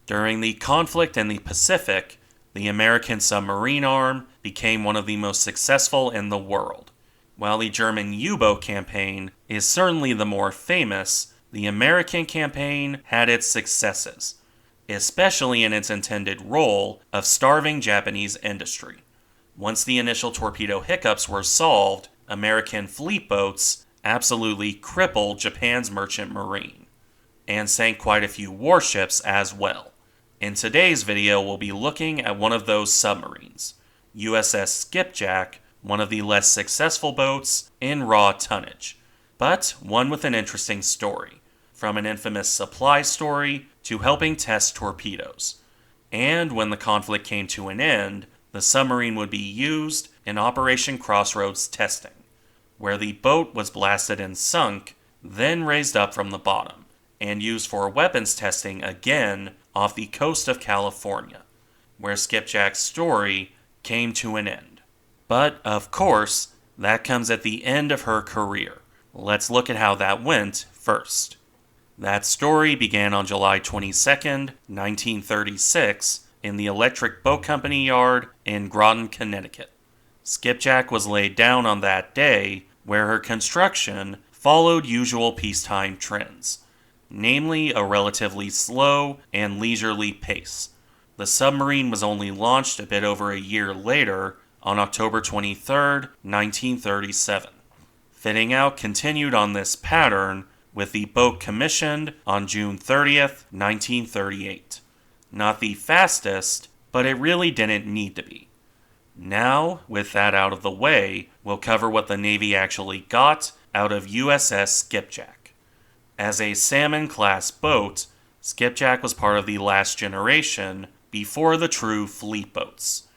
During the conflict in the Pacific, the American submarine arm became one of the most successful in the world. While the German U-boat campaign is certainly the more famous, the American campaign had its successes, especially in its intended role of starving Japanese industry. Once the initial torpedo hiccups were solved, American fleet boats absolutely crippled Japan's merchant marine, and sank quite a few warships as well. In today's video, we'll be looking at one of those submarines, USS Skipjack, one of the less successful boats in raw tonnage, but one with an interesting story, from an infamous supply story to helping test torpedoes. And when the conflict came to an end, the submarine would be used in Operation Crossroads testing, where the boat was blasted and sunk, then raised up from the bottom, and used for weapons testing again off the coast of California, where Skipjack's story came to an end. But, of course, that comes at the end of her career. Let's look at how that went first. That story began on July 22nd, 1936, in the Electric Boat Company yard in Groton, Connecticut. Skipjack was laid down on that day, where her construction followed usual peacetime trends, namely a relatively slow and leisurely pace. The submarine was only launched a bit over a year later, on October 23, 1937. Fitting out continued on this pattern, with the boat commissioned on June 30th, 1938. Not the fastest, but it really didn't need to be. Now, with that out of the way, we'll cover what the Navy actually got out of USS Skipjack. As a Salmon-class boat, Skipjack was part of the last generation before the true fleet boats.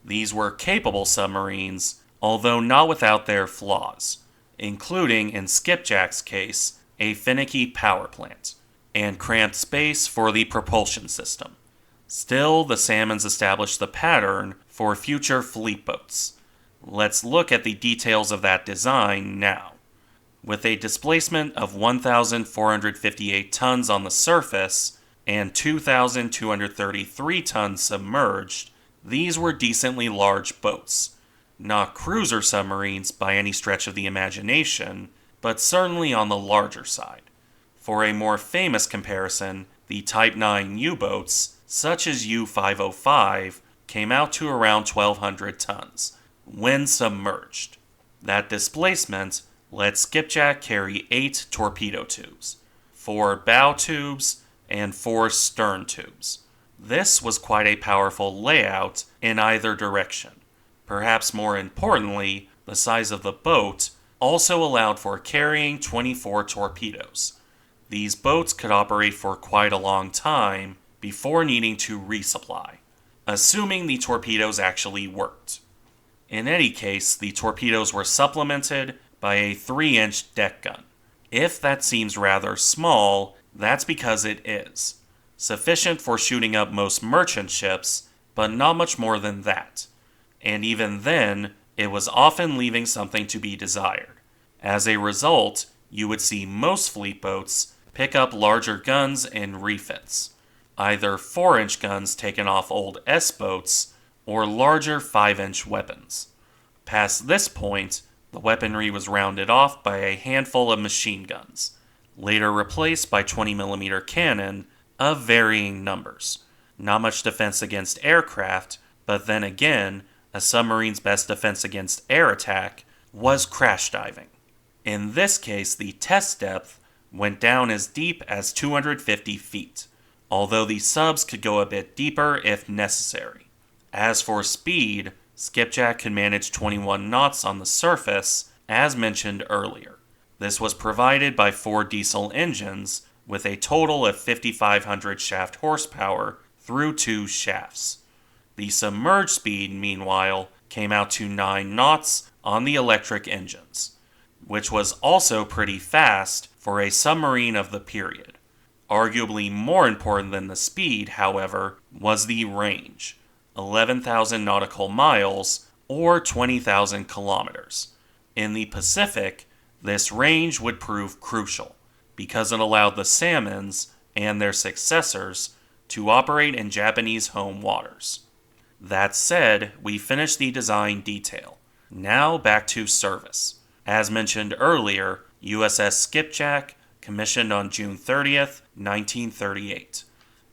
These were capable submarines, although not without their flaws, including, in Skipjack's case, a finicky power plant, and cramped space for the propulsion system. Still, the Salmons established the pattern for future fleet boats. Let's look at the details of that design now. With a displacement of 1,458 tons on the surface and 2,233 tons submerged, these were decently large boats. Not cruiser submarines by any stretch of the imagination, but certainly on the larger side. For a more famous comparison, the Type 9 U-boats, such as U-505, came out to around 1,200 tons, when submerged. That displacement let Skipjack carry 8 torpedo tubes, 4 bow tubes, and 4 stern tubes. This was quite a powerful layout in either direction. Perhaps more importantly, the size of the boat also allowed for carrying 24 torpedoes. These boats could operate for quite a long time before needing to resupply, assuming the torpedoes actually worked. In any case, the torpedoes were supplemented by a 3-inch deck gun. If that seems rather small, that's because it is. Sufficient for shooting up most merchant ships, but not much more than that. And even then, it was often leaving something to be desired. As a result, you would see most fleet boats pick up larger guns in refits, either 4-inch guns taken off old S-boats, or larger 5-inch weapons. Past this point, the weaponry was rounded off by a handful of machine guns, later replaced by 20mm cannon of varying numbers. Not much defense against aircraft, but then again, a submarine's best defense against air attack was crash diving. In this case, the test depth went down as deep as 250 feet, although the subs could go a bit deeper if necessary. As for speed, Skipjack could manage 21 knots on the surface, as mentioned earlier. This was provided by 4 diesel engines, with a total of 5,500 shaft horsepower through 2 shafts. The submerged speed, meanwhile, came out to 9 knots on the electric engines, which was also pretty fast for a submarine of the period. Arguably more important than the speed, however, was the range, 11,000 nautical miles, or 20,000 kilometers. In the Pacific, this range would prove crucial, because it allowed the Salmons, and their successors, to operate in Japanese home waters. That said, we finished the design detail. Now back to service. As mentioned earlier, USS Skipjack commissioned on June 30th, 1938.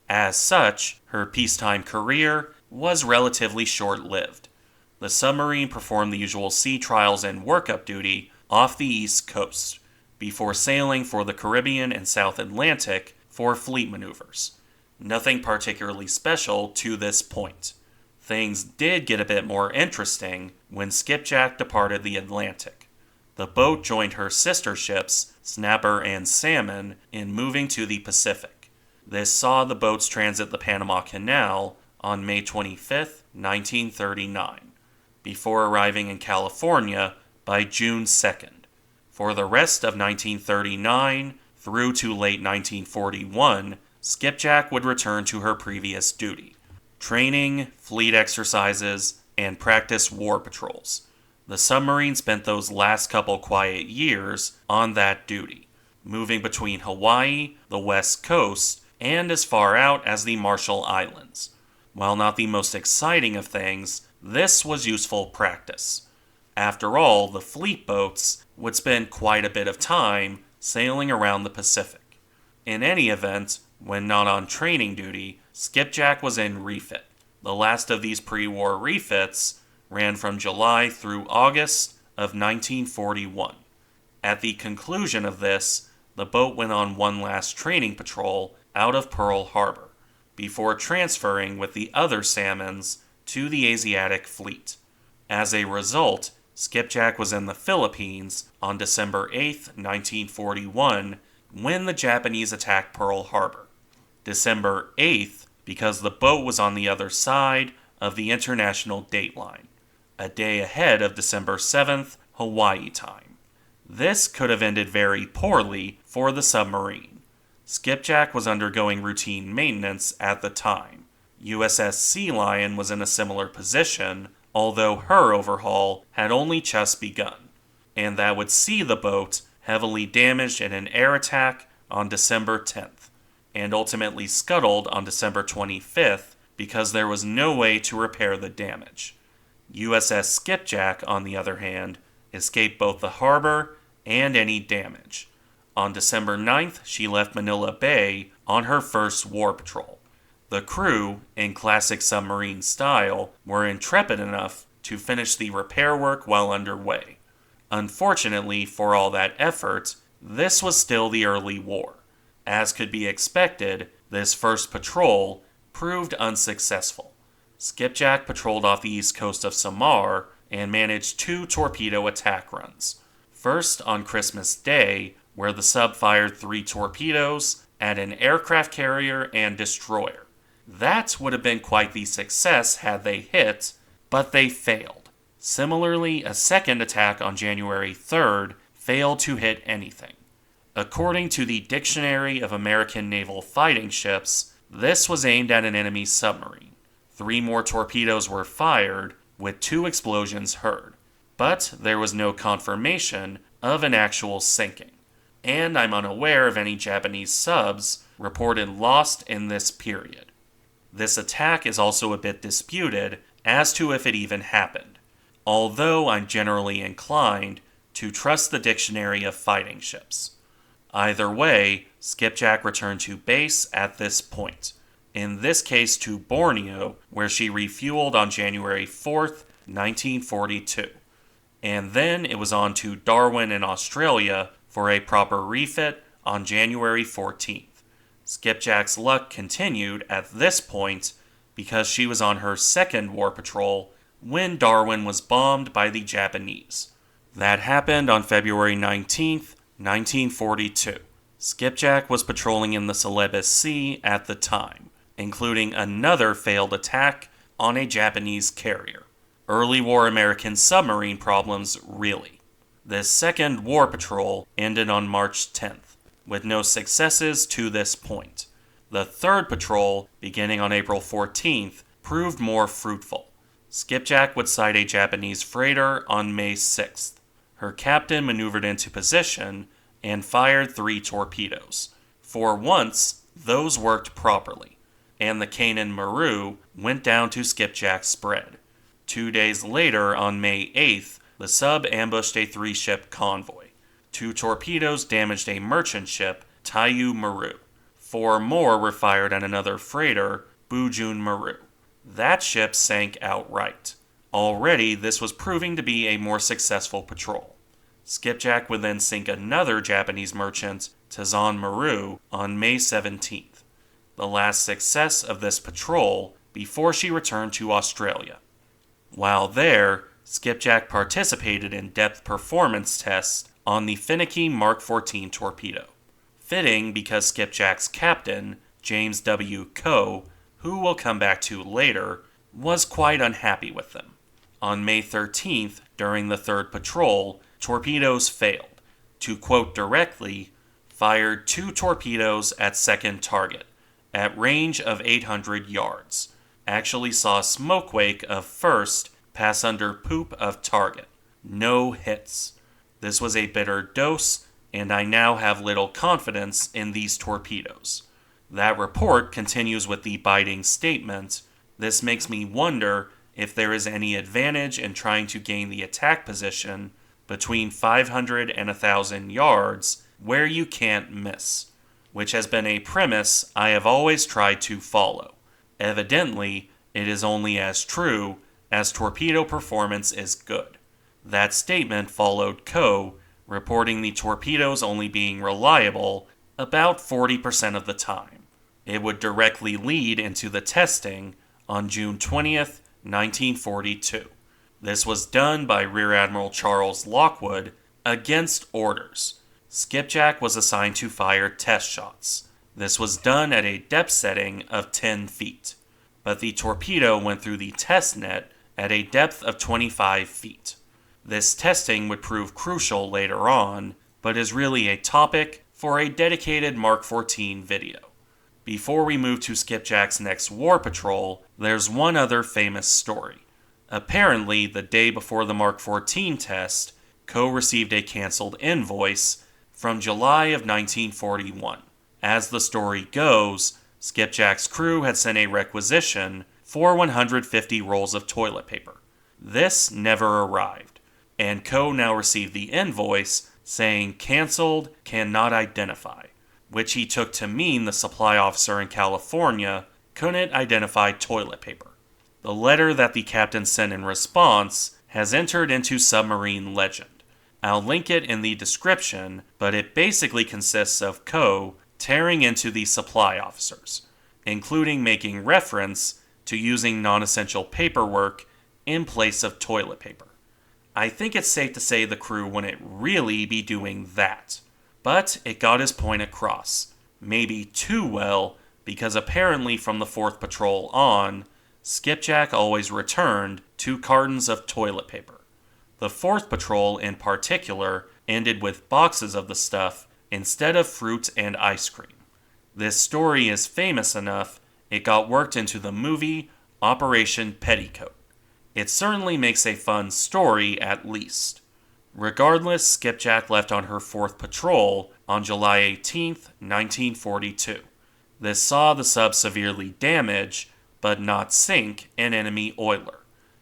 As such, her peacetime career was relatively short-lived. The submarine performed the usual sea trials and workup duty off the East Coast, before sailing for the Caribbean and South Atlantic for fleet maneuvers. Nothing particularly special to this point. Things did get a bit more interesting when Skipjack departed the Atlantic. The boat joined her sister ships, Snapper and Salmon, in moving to the Pacific. This saw the boats transit the Panama Canal on May 25, 1939, before arriving in California by June 2nd. For the rest of 1939 through to late 1941, Skipjack would return to her previous duty: training, fleet exercises, and practice war patrols. The submarine spent those last couple quiet years on that duty, moving between Hawaii, the West Coast, and as far out as the Marshall Islands. While not the most exciting of things, this was useful practice. After all, the fleet boats would spend quite a bit of time sailing around the Pacific. In any event, when not on training duty, Skipjack was in refit. The last of these pre-war refits ran from July through August of 1941. At the conclusion of this, the boat went on one last training patrol out of Pearl Harbor, before transferring with the other Salmons to the Asiatic Fleet. As a result, Skipjack was in the Philippines on December 8, 1941, when the Japanese attacked Pearl Harbor. December 8th, because the boat was on the other side of the international dateline, a day ahead of December 7th, Hawaii time. This could have ended very poorly for the submarine. Skipjack was undergoing routine maintenance at the time. USS Sea Lion was in a similar position, although her overhaul had only just begun, and that would see the boat heavily damaged in an air attack on December 10th, and ultimately scuttled on December 25th because there was no way to repair the damage. USS Skipjack, on the other hand, escaped both the harbor and any damage. On December 9th, she left Manila Bay on her first war patrol. The crew, in classic submarine style, were intrepid enough to finish the repair work while underway. Unfortunately, for all that effort, this was still the early war. As could be expected, this first patrol proved unsuccessful. Skipjack patrolled off the east coast of Samar and managed 2 torpedo attack runs. First on Christmas Day, where the sub fired 3 torpedoes at an aircraft carrier and destroyer. That would have been quite the success had they hit, but they failed. Similarly, a second attack on January 3rd failed to hit anything. According to the Dictionary of American Naval Fighting Ships, this was aimed at an enemy submarine. 3 more torpedoes were fired, with 2 explosions heard, but there was no confirmation of an actual sinking, and I'm unaware of any Japanese subs reported lost in this period. This attack is also a bit disputed as to if it even happened, although I'm generally inclined to trust the Dictionary of Fighting Ships. Either way, Skipjack returned to base at this point, in this case to Borneo, where she refueled on January 4th, 1942. And then it was on to Darwin in Australia for a proper refit on January 14th. Skipjack's luck continued at this point because she was on her second war patrol when Darwin was bombed by the Japanese. That happened on February 19th, 1942. Skipjack was patrolling in the Celebes Sea at the time, including another failed attack on a Japanese carrier. Early war American submarine problems, really. This second war patrol ended on March 10th, with no successes to this point. The third patrol, beginning on April 14th, proved more fruitful. Skipjack would sight a Japanese freighter on May 6th. Her captain maneuvered into position and fired 3 torpedoes. For once, those worked properly. and the Canaan Maru went down to Skipjack's spread. 2 days later, on May 8th, the sub ambushed a 3-ship convoy. 2 torpedoes damaged a merchant ship, Taiyu Maru. 4 more were fired at another freighter, Bujun Maru. That ship sank outright. Already, this was proving to be a more successful patrol. Skipjack would then sink another Japanese merchant, Tazan Maru, on May 17th, the last success of this patrol before she returned to Australia. While there, Skipjack participated in depth performance tests on the finicky Mark 14 torpedo. Fitting because Skipjack's captain, James W. Coe, who we'll come back to later, was quite unhappy with them. On May 13th, during the third patrol, torpedoes failed. To quote directly, fired 2 torpedoes at second target, at range of 800 yards. Actually saw smoke wake of first pass under poop of target. No hits. This was a bitter dose, and I now have little confidence in these torpedoes. That report continues with the biting statement, "This makes me wonder if there is any advantage in trying to gain the attack position between 500 and 1,000 yards where you can't miss," which has been a premise I have always tried to follow. Evidently, it is only as true as torpedo performance is good. That statement followed Coe, reporting the torpedoes only being reliable about 40% of the time. It would directly lead into the testing on June 20th, 1942. This was done by Rear Admiral Charles Lockwood against orders. Skipjack was assigned to fire test shots. This was done at a depth setting of 10 feet, but the torpedo went through the test net at a depth of 25 feet. This testing would prove crucial later on, but is really a topic for a dedicated Mark 14 video. Before we move to Skipjack's next war patrol, there's one other famous story. Apparently, the day before the Mark 14 test, Coe received a canceled invoice from July of 1941. As the story goes, Skipjack's crew had sent a requisition for 150 rolls of toilet paper. This never arrived, and Coe now received the invoice saying "canceled, cannot identify," which he took to mean the supply officer in California couldn't identify toilet paper. The letter that the captain sent in response has entered into submarine legend. I'll link it in the description, but it basically consists of Coe tearing into the supply officers, including making reference to using non-essential paperwork in place of toilet paper. I think it's safe to say the crew wouldn't really be doing that, but it got his point across. Maybe too well, because apparently from the 4th patrol on, Skipjack always returned 2 cartons of toilet paper. The 4th patrol in particular ended with boxes of the stuff instead of fruit and ice cream. This story is famous enough it got worked into the movie Operation Petticoat. It certainly makes a fun story, at least. Regardless, Skipjack left on her 4th patrol on July 18th, 1942. This saw the sub severely damage, but not sink, an enemy oiler.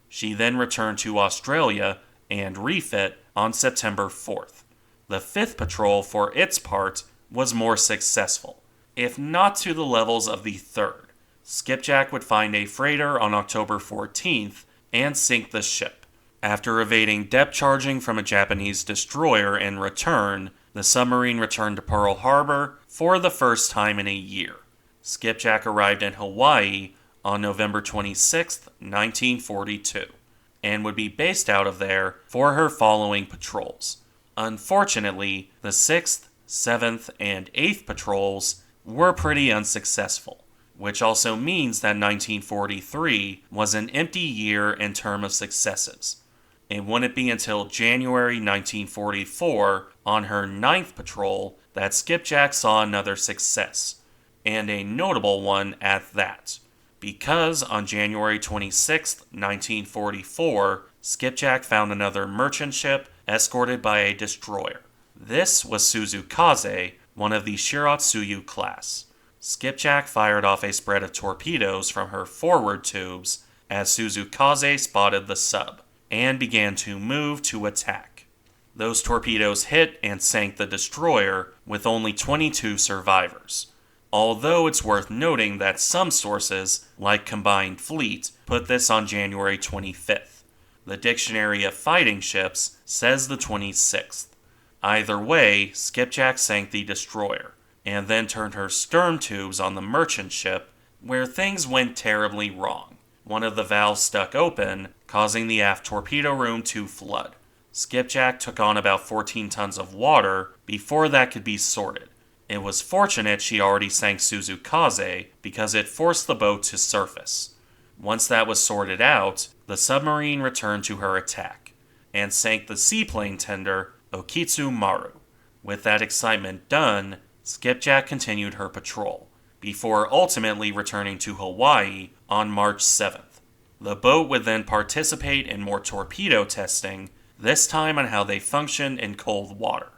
She then returned to Australia and refit on September 4th. The 5th patrol, for its part, was more successful, if not to the levels of the 3rd. Skipjack would find a freighter on October 14th and sink the ship. After evading depth charging from a Japanese destroyer in return, the submarine returned to Pearl Harbor for the first time in a year. Skipjack arrived in Hawaii on November 26, 1942, and would be based out of there for her following patrols. Unfortunately, the 6th, 7th, and 8th patrols were pretty unsuccessful, which also means that 1943 was an empty year in terms of successes. It wouldn't be until January 1944, on her 9th patrol, that Skipjack saw another success, and a notable one at that, because on January 26, 1944, Skipjack found another merchant ship escorted by a destroyer. This was Suzukaze, one of the Shiratsuyu class. Skipjack fired off a spread of torpedoes from her forward tubes as Suzukaze spotted the sub and began to move to attack. Those torpedoes hit and sank the destroyer with only 22 survivors. Although it's worth noting that some sources, like Combined Fleet, put this on January 25th. The Dictionary of Fighting Ships says the 26th. Either way, Skipjack sank the destroyer, and then turned her stern tubes on the merchant ship, where things went terribly wrong. One of the valves stuck open, causing the aft torpedo room to flood. Skipjack took on about 14 tons of water before that could be sorted. It was fortunate she already sank Suzukaze because it forced the boat to surface. Once that was sorted out, the submarine returned to her attack and sank the seaplane tender Okitsu Maru. With that excitement done, Skipjack continued her patrol, before ultimately returning to Hawaii on March 7th. The boat would then participate in more torpedo testing, this time on how they function in cold water.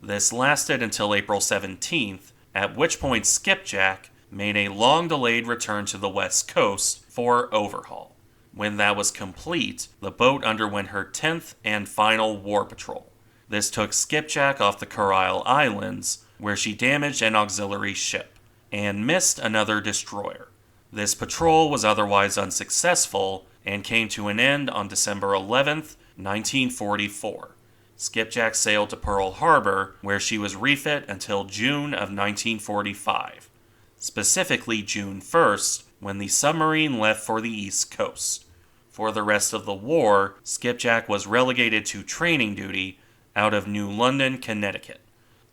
This lasted until April 17th, at which point Skipjack made a long-delayed return to the west coast for overhaul. When that was complete, the boat underwent her 10th and final war patrol. This took Skipjack off the Kurile Islands, where she damaged an auxiliary ship, and missed another destroyer. This patrol was otherwise unsuccessful, and came to an end on December 11th, 1944. Skipjack sailed to Pearl Harbor, where she was refit until June of 1945. Specifically June 1st, when the submarine left for the East Coast. For the rest of the war, Skipjack was relegated to training duty out of New London, Connecticut.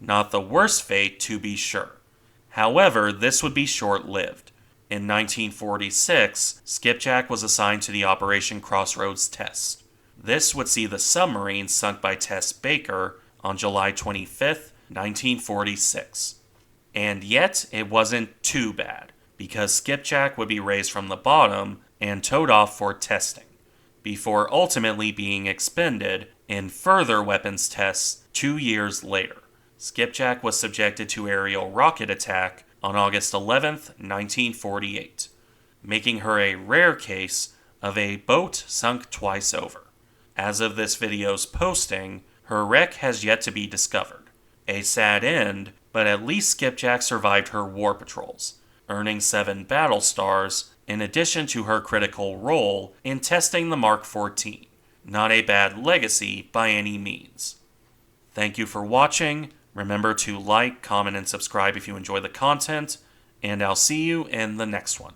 Not the worst fate, to be sure. However, this would be short-lived. In 1946, Skipjack was assigned to the Operation Crossroads test. This would see the submarine sunk by Tess Baker on July 25, 1946. And yet, it wasn't too bad, because Skipjack would be raised from the bottom and towed off for testing, before ultimately being expended in further weapons tests 2 years later. Skipjack was subjected to aerial rocket attack on August 11, 1948, making her a rare case of a boat sunk twice over. As of this video's posting, her wreck has yet to be discovered. A sad end, but at least Skipjack survived her war patrols, earning 7 battle stars in addition to her critical role in testing the Mark 14. Not a bad legacy by any means. Thank you for watching. Remember to like, comment, and subscribe if you enjoy the content, and I'll see you in the next one.